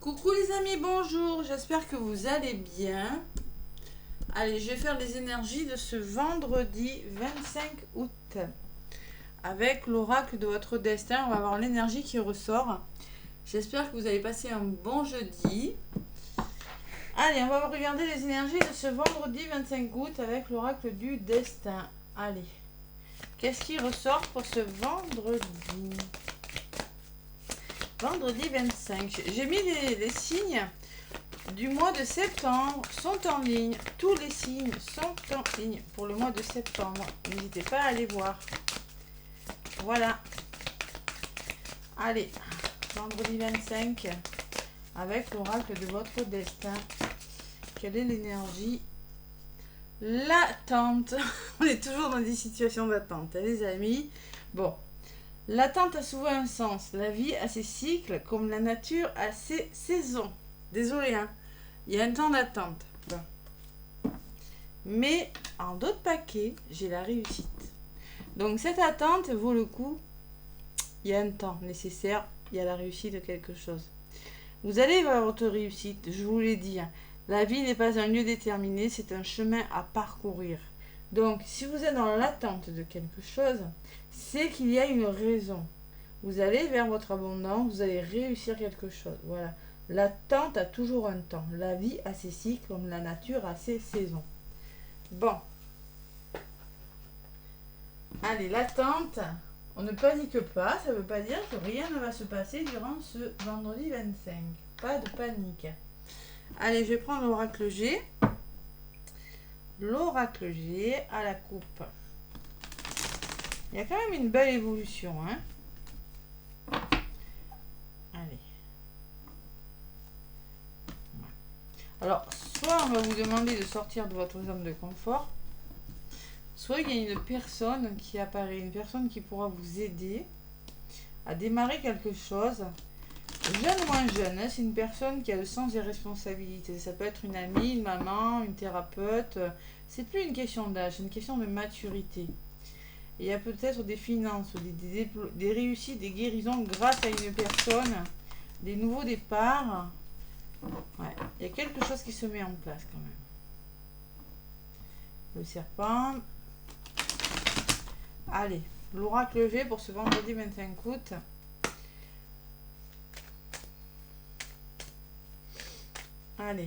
Coucou les amis, bonjour, j'espère que vous allez bien. Allez, je vais faire les énergies de ce vendredi 25 août. Avec l'oracle de votre destin, on va voir l'énergie qui ressort. J'espère que vous allez passer un bon jeudi. Allez, on va regarder les énergies de ce vendredi 25 août avec l'oracle du destin. Allez, qu'est-ce qui ressort pour ce vendredi? Vendredi 25. J'ai mis les signes du mois de septembre sont en ligne. Tous les signes sont en ligne pour le mois de septembre. N'hésitez pas à aller voir. Voilà. Allez, vendredi 25 avec l'oracle de votre destin. Quelle est l'énergie? L'attente. On est toujours dans des situations d'attente, hein, les amis. Bon. L'attente a souvent un sens. La vie a ses cycles comme la nature a ses saisons. Désolé, hein. Il y a un temps d'attente. Bon. Mais en d'autres paquets, j'ai la réussite. Donc cette attente vaut le coup. Il y a un temps nécessaire. Il y a la réussite de quelque chose. Vous allez voir votre réussite. Je vous l'ai dit. Hein. La vie n'est pas un lieu déterminé. C'est un chemin à parcourir. Donc si vous êtes dans l'attente de quelque chose, c'est qu'il y a une raison. Vous allez vers votre abondance. Vous allez réussir quelque chose. Voilà. L'attente a toujours un temps. La vie a ses cycles comme la nature a ses saisons. Bon. Allez, l'attente, on ne panique pas. Ça ne veut pas dire que rien ne va se passer durant ce vendredi 25. Pas de panique. Allez, je vais prendre l'oracle G. L'oracle G à la coupe. Il y a quand même une belle évolution, hein. Allez. Alors, soit on va vous demander de sortir de votre zone de confort, soit il y a une personne qui apparaît, une personne qui pourra vous aider à démarrer quelque chose. Jeune ou moins jeune, hein, c'est une personne qui a le sens des responsabilités. Ça peut être une amie, une maman, une thérapeute. C'est plus une question d'âge, c'est une question de maturité. Et il y a peut-être des finances, des réussites, des guérisons grâce à une personne, des nouveaux départs. Ouais, il y a quelque chose qui se met en place quand même. Le serpent. Allez, l'oracle G pour ce vendredi 25 août. Allez,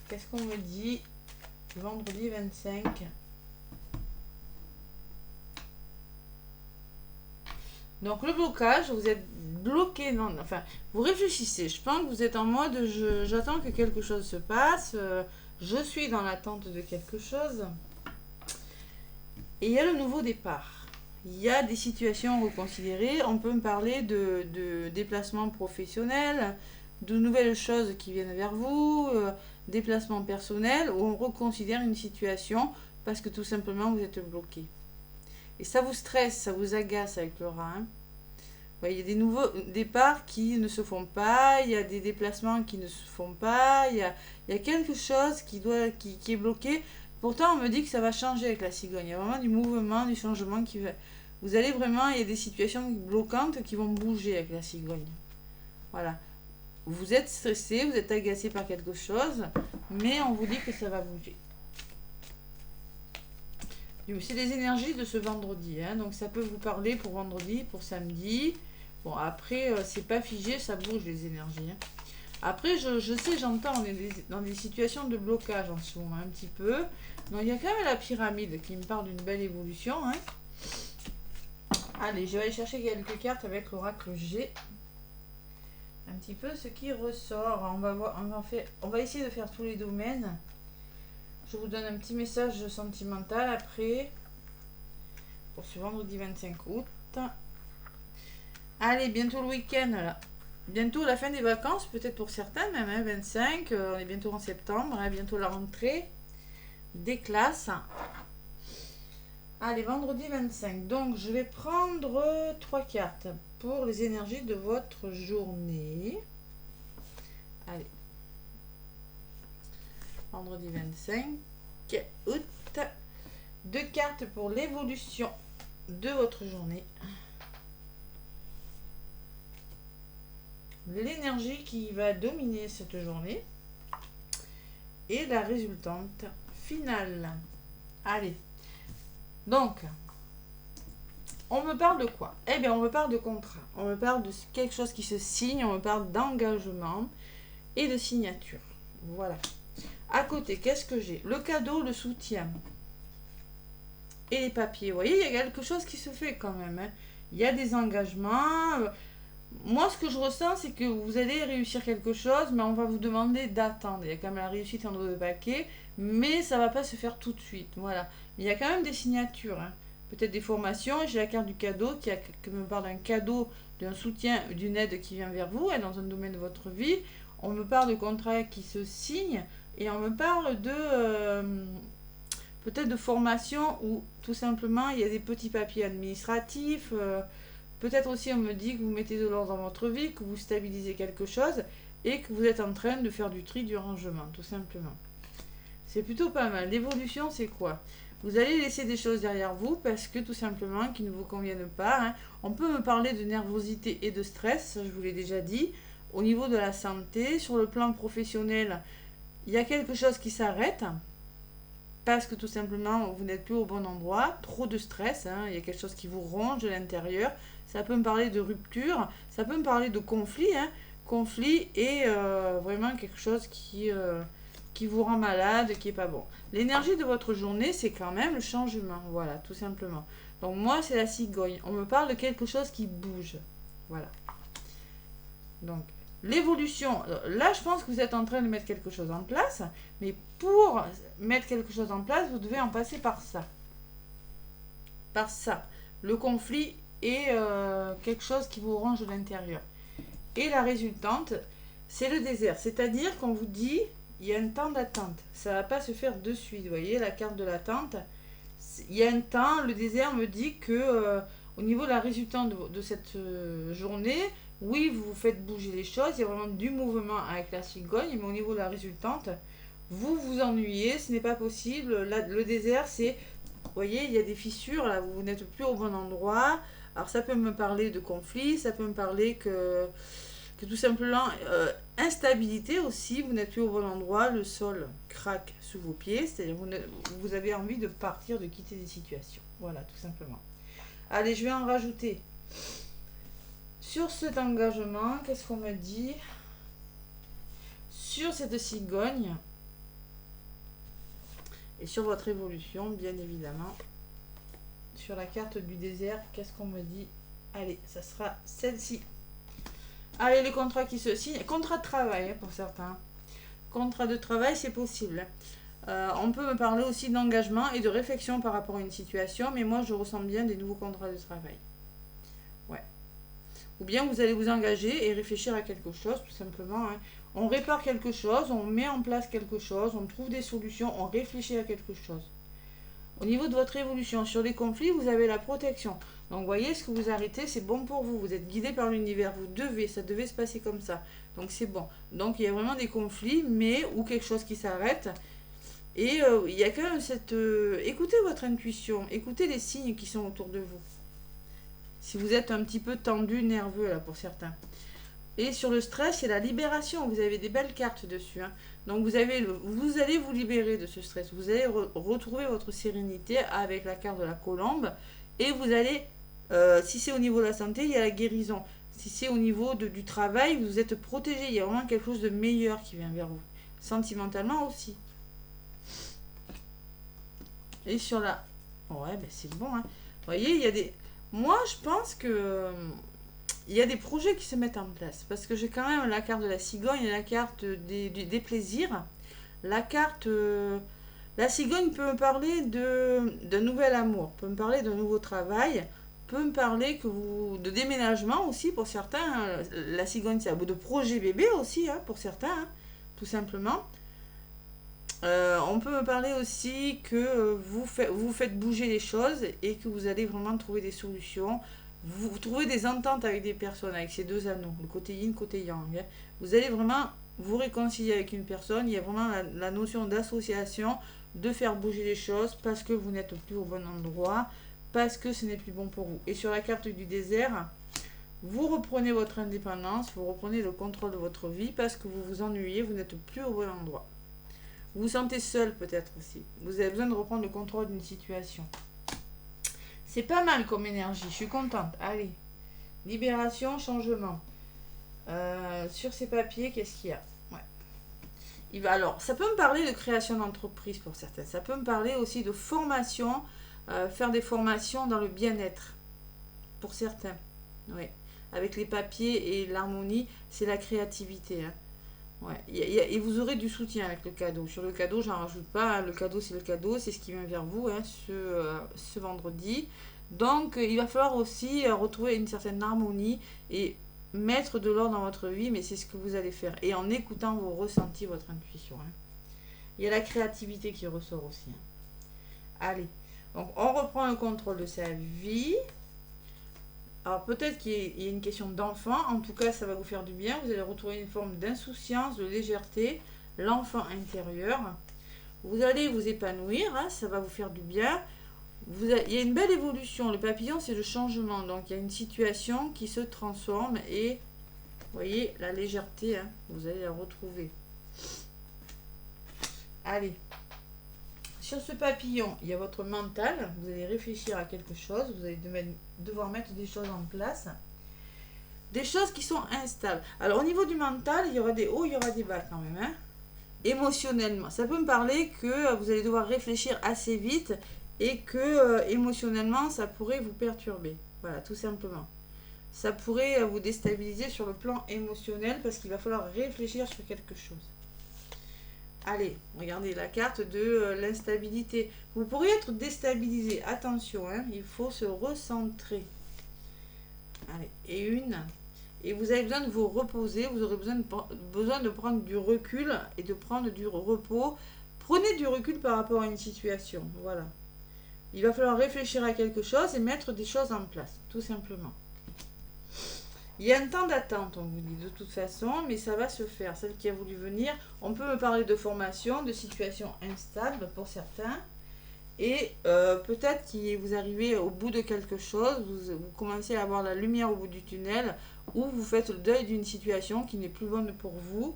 qu'est-ce qu'on me dit vendredi 25? Donc le blocage, vous êtes bloqué, non, enfin, vous réfléchissez. Je pense que vous êtes en mode, j'attends que quelque chose se passe, je suis dans l'attente de quelque chose. Et il y a le nouveau départ. Il y a des situations reconsidérées. On peut me parler de déplacements professionnels, de nouvelles choses qui viennent vers vous, déplacements personnels, où on reconsidère une situation parce que tout simplement vous êtes bloqué. Et ça vous stresse, ça vous agace avec le rat. Hein. Ouais, il y a des nouveaux départs qui ne se font pas, il y a des déplacements qui ne se font pas, il y a quelque chose qui est bloqué. Pourtant, on me dit que ça va changer avec la cigogne. Il y a vraiment du mouvement, du changement qui va. Vous allez vraiment, il y a des situations bloquantes qui vont bouger avec la cigogne. Voilà. Vous êtes stressé, vous êtes agacé par quelque chose, mais on vous dit que ça va bouger. C'est les énergies de ce vendredi, hein, donc ça peut vous parler pour vendredi, pour samedi. Bon, après, c'est pas figé, ça bouge les énergies. Hein. Après, je sais, j'entends, on est dans des situations de blocage en ce moment, un petit peu. Donc, il y a quand même la pyramide qui me parle d'une belle évolution. Hein. Allez, je vais aller chercher quelques cartes avec l'oracle G. Un petit peu ce qui ressort. On va essayer de faire tous les domaines. Je vous donne un petit message sentimental après. Pour ce vendredi 25 août. Allez, bientôt le week-end là. Bientôt la fin des vacances, peut-être pour certains même, hein, 25. On est bientôt en septembre, hein, bientôt la rentrée des classes. Allez, vendredi 25. Donc, je vais prendre 3 cartes pour les énergies de votre journée. Allez. Vendredi 25 août. 2 cartes pour l'évolution de votre journée. l'énergie qui va dominer cette journée et la résultante finale. Allez, donc, on me parle de quoi? Eh bien, on me parle de contrat, on me parle de quelque chose qui se signe, on me parle d'engagement et de signature. Voilà. À côté, qu'est-ce que j'ai? Le cadeau, le soutien et les papiers. Vous voyez, il y a quelque chose qui se fait quand même, hein. Il y a des engagements. Moi, ce que je ressens, c'est que vous allez réussir quelque chose, mais on va vous demander d'attendre. Il y a quand même la réussite entre deux paquets, mais ça ne va pas se faire tout de suite. Voilà. Mais il y a quand même des signatures, hein. Peut-être des formations. J'ai la carte du cadeau qui me parle d'un cadeau, d'un soutien, d'une aide qui vient vers vous, hein, dans un domaine de votre vie. On me parle de contrats qui se signent et on me parle de peut-être de formation ou tout simplement il y a des petits papiers administratifs. Peut-être aussi on me dit que vous mettez de l'ordre dans votre vie, que vous stabilisez quelque chose et que vous êtes en train de faire du tri, du rangement, tout simplement. C'est plutôt pas mal. L'évolution, c'est quoi? Vous allez laisser des choses derrière vous parce que tout simplement qui ne vous conviennent pas, hein. On peut me parler de nervosité et de stress, ça je vous l'ai déjà dit. Au niveau de la santé, sur le plan professionnel, il y a quelque chose qui s'arrête parce que tout simplement vous n'êtes plus au bon endroit, trop de stress, hein. Il y a quelque chose qui vous ronge de l'intérieur. Ça peut me parler de rupture, ça peut me parler de conflit, hein. Conflit et vraiment quelque chose qui vous rend malade, qui est pas bon. L'énergie de votre journée, c'est quand même le changement, voilà, tout simplement. Donc moi, c'est la cigogne. On me parle de quelque chose qui bouge, voilà. Donc, l'évolution, là, je pense que vous êtes en train de mettre quelque chose en place, mais pour mettre quelque chose en place, vous devez en passer par ça. Par ça. Le conflit est quelque chose qui vous range de l'intérieur. Et la résultante, c'est le désert. C'est-à-dire qu'on vous dit, il y a un temps d'attente. Ça ne va pas se faire de suite. Vous voyez, la carte de l'attente. Il y a un temps, le désert me dit que au niveau de la résultante de cette journée, oui, vous faites bouger les choses. Il y a vraiment du mouvement avec la cigogne. Mais au niveau de la résultante, vous vous ennuyez. Ce n'est pas possible. Là, le désert, c'est... Vous voyez, il y a des fissures. Là, vous n'êtes plus au bon endroit. Alors, ça peut me parler de conflit. Ça peut me parler que tout simplement instabilité aussi, vous n'êtes plus au bon endroit, le sol craque sous vos pieds, c'est-à-dire vous avez envie de partir, de quitter des situations. Voilà, tout simplement. Allez, je vais en rajouter. Sur cet engagement, qu'est-ce qu'on me dit? Sur cette cigogne et sur votre évolution, bien évidemment. Sur la carte du désert, qu'est-ce qu'on me dit? Allez, ça sera celle-ci. Allez, les contrats qui se signent. Contrat de travail, hein, pour certains. Contrat de travail, c'est possible. On peut me parler aussi d'engagement et de réflexion par rapport à une situation, mais moi, je ressens bien des nouveaux contrats de travail. Ouais. Ou bien vous allez vous engager et réfléchir à quelque chose, tout simplement, hein. On répare quelque chose, on met en place quelque chose, on trouve des solutions, on réfléchit à quelque chose. Au niveau de votre évolution, sur les conflits, vous avez la protection. Donc, vous voyez, ce que vous arrêtez, c'est bon pour vous. Vous êtes guidé par l'univers. Ça devait se passer comme ça. Donc, c'est bon. Donc, il y a vraiment des conflits, mais ou quelque chose qui s'arrête. Et il y a quand même cette... écoutez votre intuition. Écoutez les signes qui sont autour de vous. Si vous êtes un petit peu tendu, nerveux, là, pour certains. Et sur le stress, c'est la libération. Vous avez des belles cartes dessus, hein. Donc vous allez vous libérer de ce stress. Vous allez retrouver votre sérénité avec la carte de la colombe. Et vous allez, si c'est au niveau de la santé, il y a la guérison. Si c'est au niveau du travail, vous êtes protégé. Il y a vraiment quelque chose de meilleur qui vient vers vous. Sentimentalement aussi. Et sur la... Ouais, ben c'est bon, hein. Vous voyez, il y a des... Moi, je pense que... il y a des projets qui se mettent en place. Parce que j'ai quand même la carte de la cigogne et la carte des plaisirs. La carte... la cigogne peut me parler d'un nouvel amour, peut me parler d'un nouveau travail, peut me parler de déménagement aussi pour certains. La cigogne, c'est un bout de projet bébé aussi, hein, pour certains, hein, tout simplement. On peut me parler aussi que vous faites bouger les choses et que vous allez vraiment trouver des solutions. Vous trouvez des ententes avec des personnes, avec ces deux anneaux, le côté yin, côté yang, hein. Vous allez vraiment vous réconcilier avec une personne. Il y a vraiment la notion d'association, de faire bouger les choses parce que vous n'êtes plus au bon endroit, parce que ce n'est plus bon pour vous. Et sur la carte du désert, Vous reprenez votre indépendance, vous reprenez le contrôle de votre vie parce que vous vous ennuyez, vous n'êtes plus au bon endroit. Vous vous sentez seul peut-être aussi. Vous avez besoin de reprendre le contrôle d'une situation. C'est pas mal comme énergie, je suis contente. Allez, libération, changement. Sur ces papiers, qu'est-ce qu'il y a? Ouais. Alors, ça peut me parler de création d'entreprise pour certains. Ça peut me parler aussi de formation, faire des formations dans le bien-être pour certains. Oui. Avec les papiers et l'harmonie, c'est la créativité. Hein. Ouais. Et vous aurez du soutien avec le cadeau. Sur le cadeau, j'en rajoute pas. Hein. Le cadeau, c'est le cadeau. C'est ce qui vient vers vous hein, ce vendredi. Donc, il va falloir aussi retrouver une certaine harmonie et mettre de l'ordre dans votre vie. Mais c'est ce que vous allez faire. Et en écoutant vos ressentis, votre intuition. Hein. Il y a la créativité qui ressort aussi. Hein. Allez. Donc, on reprend le contrôle de sa vie. Alors peut-être qu'il y a une question d'enfant, en tout cas ça va vous faire du bien, vous allez retrouver une forme d'insouciance, de légèreté, l'enfant intérieur. Vous allez vous épanouir, hein, ça va vous faire du bien. Il y a une belle évolution, le papillon c'est le changement, donc il y a une situation qui se transforme et vous voyez la légèreté, hein, vous allez la retrouver. Allez. Sur ce papillon, il y a votre mental. Vous allez réfléchir à quelque chose. Vous allez devoir mettre des choses en place. Des choses qui sont instables. Alors, au niveau du mental, il y aura des hauts, il y aura des bas quand même. Hein. Émotionnellement. Ça peut me parler que vous allez devoir réfléchir assez vite et que émotionnellement, ça pourrait vous perturber. Voilà, tout simplement. Ça pourrait vous déstabiliser sur le plan émotionnel parce qu'il va falloir réfléchir sur quelque chose. Allez, regardez la carte de l'instabilité. Vous pourriez être déstabilisé. Attention, hein, il faut se recentrer. Allez, et une. Et vous avez besoin de vous reposer. Vous aurez besoin de prendre du recul et de prendre du repos. Prenez du recul par rapport à une situation. Voilà. Il va falloir réfléchir à quelque chose et mettre des choses en place, tout simplement. Il y a un temps d'attente, on vous dit de toute façon, mais ça va se faire. Celle qui a voulu venir, on peut me parler de formation, de situation instable pour certains. Et peut-être que vous arrivez au bout de quelque chose, vous commencez à avoir la lumière au bout du tunnel, ou vous faites le deuil d'une situation qui n'est plus bonne pour vous.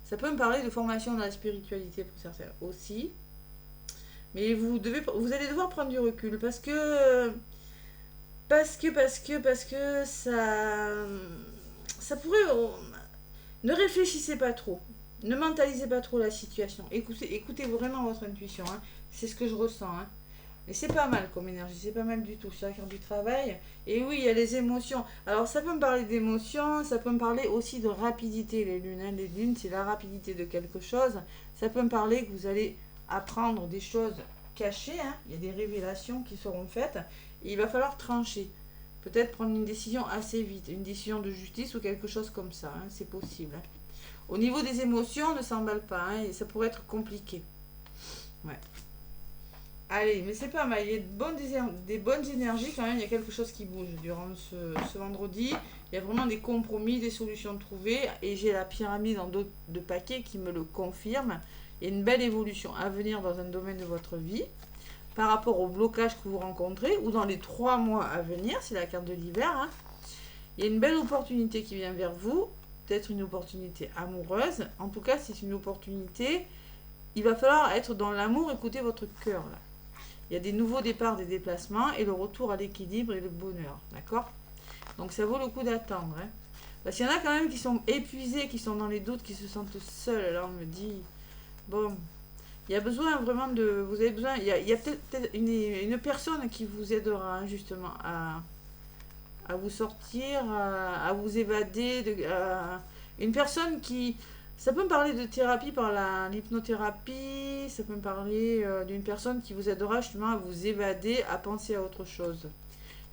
Ça peut me parler de formation dans la spiritualité pour certains aussi. Mais vous allez devoir prendre du recul parce que ça pourrait. Ne réfléchissez pas trop. Ne mentalisez pas trop la situation. Écoutez vraiment votre intuition. Hein. C'est ce que je ressens. Hein. Et c'est pas mal comme énergie. C'est pas mal du tout. C'est la carte du travail. Et oui, il y a les émotions. Alors, ça peut me parler d'émotions. Ça peut me parler aussi de rapidité. Les lunes, hein. Les lunes, c'est la rapidité de quelque chose. Ça peut me parler que vous allez apprendre des choses cachées. Hein. Il y a des révélations qui seront faites. Et il va falloir trancher. Peut-être prendre une décision assez vite. Une décision de justice ou quelque chose comme ça. Hein. C'est possible. Hein. Au niveau des émotions, ne s'emballe pas. Hein, et ça pourrait être compliqué. Ouais. Allez, mais c'est pas mal. Il y a des bonnes énergies quand même. Il y a quelque chose qui bouge durant ce vendredi. Il y a vraiment des compromis, des solutions trouvées. Et j'ai la pyramide en dos de paquet qui me le confirme. Il y a une belle évolution à venir dans un domaine de votre vie. Par rapport au blocage que vous rencontrez. Ou dans les 3 mois à venir. C'est la carte de l'hiver. Hein. Il y a une belle opportunité qui vient vers vous. Peut-être une opportunité amoureuse. En tout cas, c'est une opportunité. Il va falloir être dans l'amour, écouter votre cœur. Là. Il y a des nouveaux départs, des déplacements et le retour à l'équilibre et le bonheur. D'accord? Donc ça vaut le coup d'attendre. Hein. Parce qu'il y en a quand même qui sont épuisés, qui sont dans les doutes, qui se sentent seuls. Alors on me dit, bon, il y a besoin vraiment de... Vous avez besoin... Il y a peut-être une personne qui vous aidera hein, justement à vous sortir, à vous évader. Une personne qui... Ça peut me parler de thérapie par l'hypnothérapie, ça peut me parler d'une personne qui vous aidera justement à vous évader, à penser à autre chose.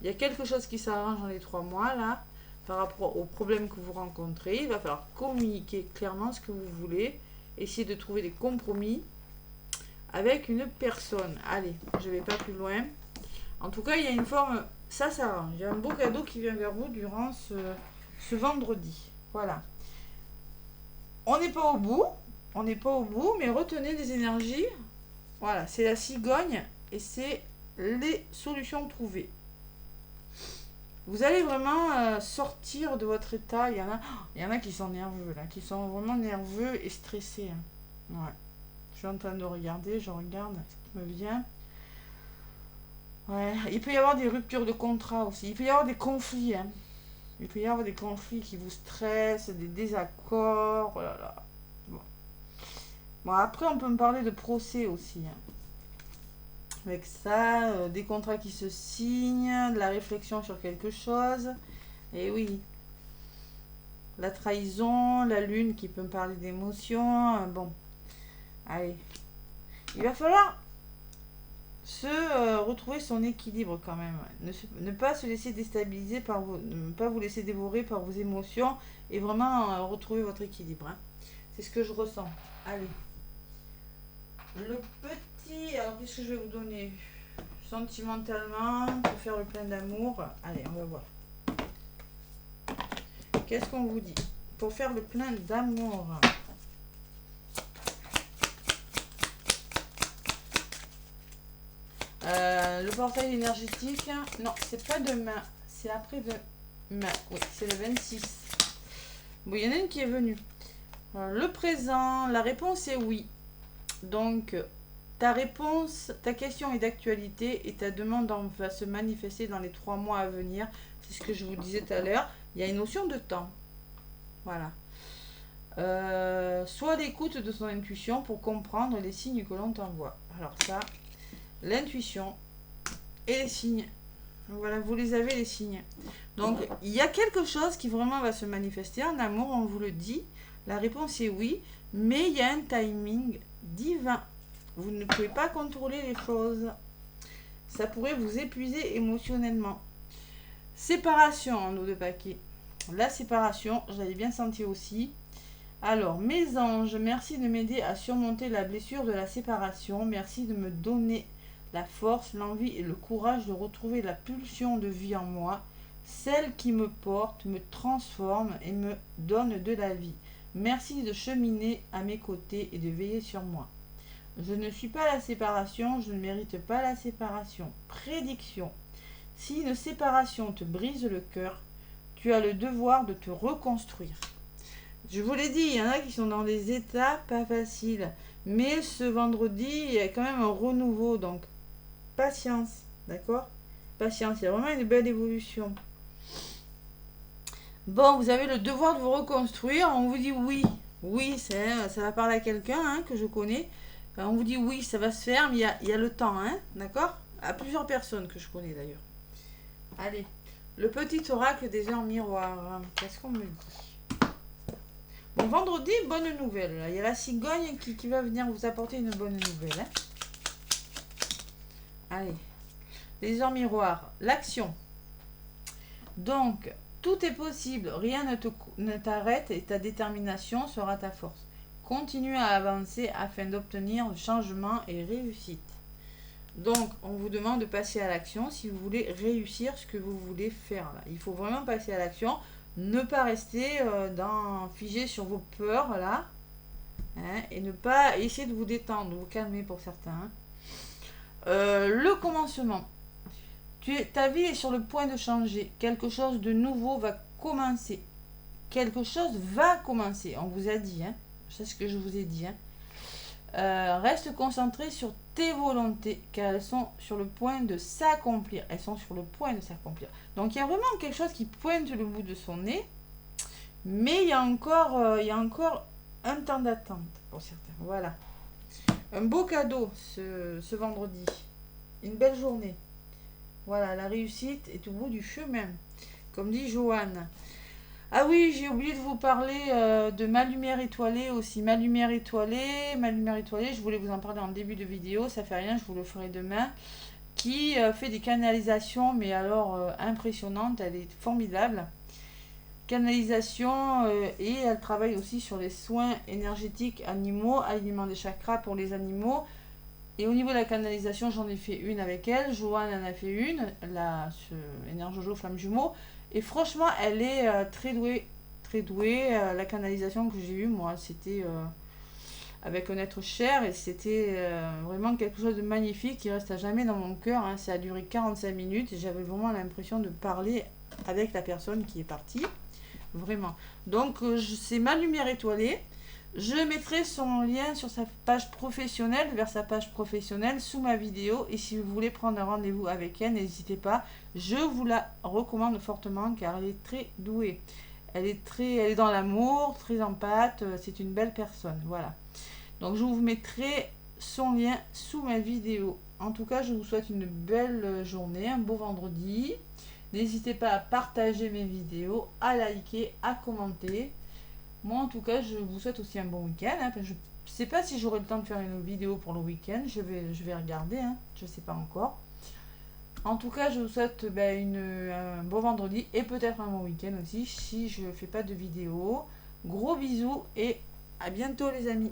Il y a quelque chose qui s'arrange dans les 3 mois là, par rapport aux problèmes que vous rencontrez. Il va falloir communiquer clairement ce que vous voulez, essayer de trouver des compromis avec une personne. Allez, je ne vais pas plus loin. En tout cas, il y a une forme, ça s'arrange. Il y a un beau cadeau qui vient vers vous durant ce vendredi. Voilà. On n'est pas au bout, mais retenez les énergies. Voilà, c'est la cigogne et c'est les solutions trouvées. Vous allez vraiment sortir de votre état. Il y en a qui sont nerveux, là, qui sont vraiment nerveux et stressés. Hein. Ouais. Je suis en train de regarder, je regarde ce qui me vient. Ouais. Il peut y avoir des ruptures de contrat aussi. Il peut y avoir des conflits. Hein. Il peut y avoir des conflits qui vous stressent, des désaccords. Oh là là. Bon. Bon, après, on peut me parler de procès aussi. Hein. Avec ça, des contrats qui se signent, de la réflexion sur quelque chose. Et oui, la trahison, la lune qui peut me parler d'émotions. Bon, allez. Il va falloir retrouver son équilibre quand même. Ne pas se laisser déstabiliser ne pas vous laisser dévorer par vos émotions et vraiment retrouver votre équilibre. Hein. C'est ce que je ressens. Allez. Le petit, alors qu'est-ce que je vais vous donner? Sentimentalement, pour faire le plein d'amour. Allez, on va voir. Qu'est-ce qu'on vous dit? Pour faire le plein d'amour. Le portail énergétique, non, c'est pas demain, c'est après-demain. Oui, c'est le 26. Bon, il y en a une qui est venue. Le présent, la réponse est oui. Donc, ta question est d'actualité et ta demande va se manifester dans les 3 mois à venir. C'est ce que je vous disais tout à l'heure. Il y a une notion de temps. Voilà. Sois à l'écoute de ton intuition pour comprendre les signes que l'on t'envoie. Alors ça, l'intuition et les signes. Voilà, vous les avez les signes. Donc, il y a quelque chose qui vraiment va se manifester en amour, on vous le dit. La réponse est oui, mais il y a un timing divin. Vous ne pouvez pas contrôler les choses. Ça pourrait vous épuiser émotionnellement. Séparation en eau de paquet. La séparation, je l'avais bien senti aussi. Alors, mes anges, merci de m'aider à surmonter la blessure de la séparation. Merci de me donner la force, l'envie et le courage de retrouver la pulsion de vie en moi, celle qui me porte, me transforme et me donne de la vie. Merci de cheminer à mes côtés et de veiller sur moi. Je ne suis pas la séparation, je ne mérite pas la séparation. Prédiction. Si une séparation te brise le cœur, tu as le devoir de te reconstruire. Je vous l'ai dit, il y en a qui sont dans des états pas faciles. Mais ce vendredi, il y a quand même un renouveau. Donc, patience. D'accord? Patience, il y a vraiment une belle évolution. Bon, vous avez le devoir de vous reconstruire. On vous dit oui. Oui, ça va parler à quelqu'un hein, que je connais. On vous dit oui, ça va se faire, mais il y a le temps. Hein, d'accord? À plusieurs personnes que je connais d'ailleurs. Allez. Le petit oracle des heures miroirs. Qu'est-ce qu'on me dit? Bon, vendredi, bonne nouvelle. Il y a la cigogne qui va venir vous apporter une bonne nouvelle. Hein. Allez. Les heures miroirs. L'action. Donc, tout est possible. Rien ne t'arrête et ta détermination sera ta force. Continue à avancer afin d'obtenir changement et réussite. Donc, on vous demande de passer à l'action si vous voulez réussir ce que vous voulez faire. Là. Il faut vraiment passer à l'action. Ne pas rester figé sur vos peurs, là. Hein, et ne pas essayer de vous détendre, de vous calmer pour certains. Hein. Le commencement. Ta vie est sur le point de changer. Quelque chose de nouveau va commencer. Quelque chose va commencer. On vous a dit. Hein. C'est ce que je vous ai dit. Hein. Reste concentré sur tes volontés car elles sont sur le point de s'accomplir. Elles sont sur le point de s'accomplir. Donc il y a vraiment quelque chose qui pointe le bout de son nez, mais il y a encore un temps d'attente pour certains. Voilà. Un beau cadeau ce vendredi. Une belle journée. Voilà, la réussite est au bout du chemin. Comme dit Joanne. Ah oui, j'ai oublié de vous parler de ma lumière étoilée aussi. Ma lumière étoilée, je voulais vous en parler en début de vidéo, ça fait rien, je vous le ferai demain. Qui fait des canalisations, mais alors impressionnantes, elle est formidable. Canalisation et elle travaille aussi sur les soins énergétiques animaux, alignement des chakras pour les animaux. Et au niveau de la canalisation, j'en ai fait une avec elle. Joanne en a fait une, Énerjojo Flamme Jumeau. Et franchement, elle est très douée. Très douée. La canalisation que j'ai eue, moi, c'était avec un être cher. Et c'était vraiment quelque chose de magnifique qui reste à jamais dans mon cœur. Hein. Ça a duré 45 minutes. Et j'avais vraiment l'impression de parler avec la personne qui est partie. Vraiment. Donc, c'est ma lumière étoilée. Je mettrai son lien sur sa page professionnelle, vers sa page professionnelle, sous ma vidéo. Et si vous voulez prendre un rendez-vous avec elle, n'hésitez pas. Je vous la recommande fortement car elle est très douée. Elle est dans l'amour, très empathe. C'est une belle personne. Voilà. Donc, je vous mettrai son lien sous ma vidéo. En tout cas, je vous souhaite une belle journée, un beau vendredi. N'hésitez pas à partager mes vidéos, à liker, à commenter. Moi, en tout cas, je vous souhaite aussi un bon week-end. Hein, je ne sais pas si j'aurai le temps de faire une vidéo pour le week-end. Je vais regarder. Hein, je ne sais pas encore. En tout cas, je vous souhaite un bon vendredi et peut-être un bon week-end aussi si je ne fais pas de vidéo. Gros bisous et à bientôt les amis.